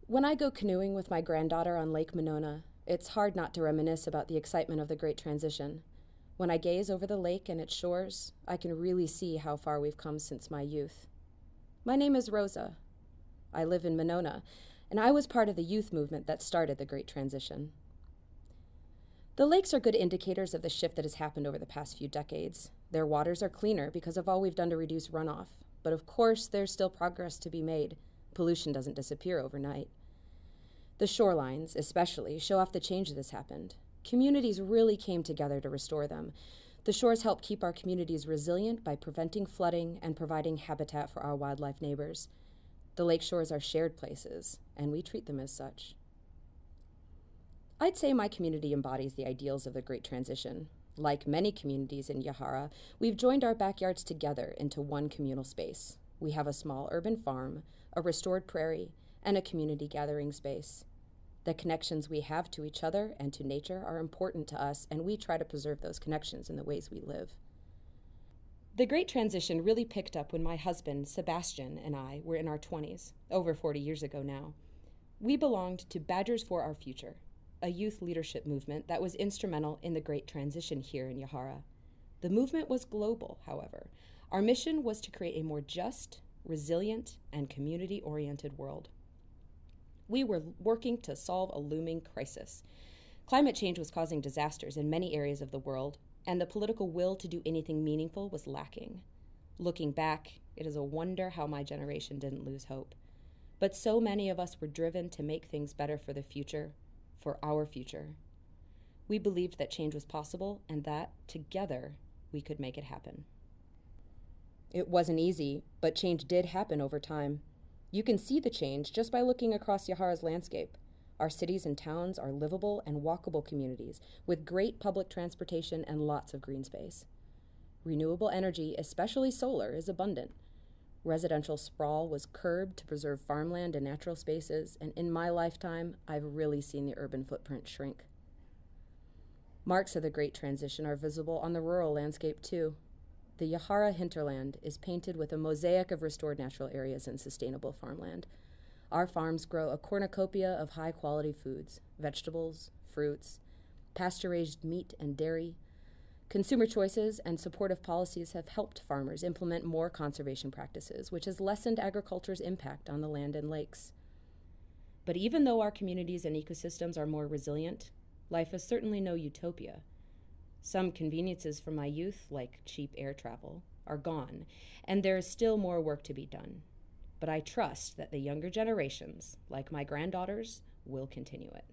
When I go canoeing with my granddaughter on Lake Monona, it's hard not to reminisce about the excitement of the Great Transition. When I gaze over the lake and its shores, I can really see how far we've come since my youth. My name is Rosa. I live in Monona, and I was part of the youth movement that started the Great Transition. The lakes are good indicators of the shift that has happened over the past few decades. Their waters are cleaner because of all we've done to reduce runoff. But of course, there's still progress to be made. Pollution doesn't disappear overnight. The shorelines, especially, show off the change that has happened. Communities really came together to restore them. The shores help keep our communities resilient by preventing flooding and providing habitat for our wildlife neighbors. The lake shores are shared places, and we treat them as such. I'd say my community embodies the ideals of the Great Transition. Like many communities in Yahara, we've joined our backyards together into one communal space. We have a small urban farm, a restored prairie, and a community gathering space. The connections we have to each other and to nature are important to us, and we try to preserve those connections in the ways we live. The Great Transition really picked up when my husband, Sebastian, and I were in our 20s, over 40 years ago now. We belonged to Badgers for Our Future, a youth leadership movement that was instrumental in the Great Transition here in Yahara. The movement was global, however. Our mission was to create a more just, resilient, and community-oriented world. We were working to solve a looming crisis. Climate change was causing disasters in many areas of the world, and the political will to do anything meaningful was lacking. Looking back, it is a wonder how my generation didn't lose hope. But so many of us were driven to make things better for the future, for our future. We believed that change was possible and that, together, we could make it happen. It wasn't easy, but change did happen over time. You can see the change just by looking across Yahara's landscape. Our cities and towns are livable and walkable communities with great public transportation and lots of green space. Renewable energy, especially solar, is abundant. Residential sprawl was curbed to preserve farmland and natural spaces, and in my lifetime, I've really seen the urban footprint shrink. Marks of the Great Transition are visible on the rural landscape too. The Yahara hinterland is painted with a mosaic of restored natural areas and sustainable farmland. Our farms grow a cornucopia of high-quality foods, vegetables, fruits, pasture-raised meat and dairy. Consumer choices and supportive policies have helped farmers implement more conservation practices, which has lessened agriculture's impact on the land and lakes. But even though our communities and ecosystems are more resilient, life is certainly no utopia. Some conveniences from my youth, like cheap air travel, are gone, and there is still more work to be done. But I trust that the younger generations, like my granddaughters, will continue it.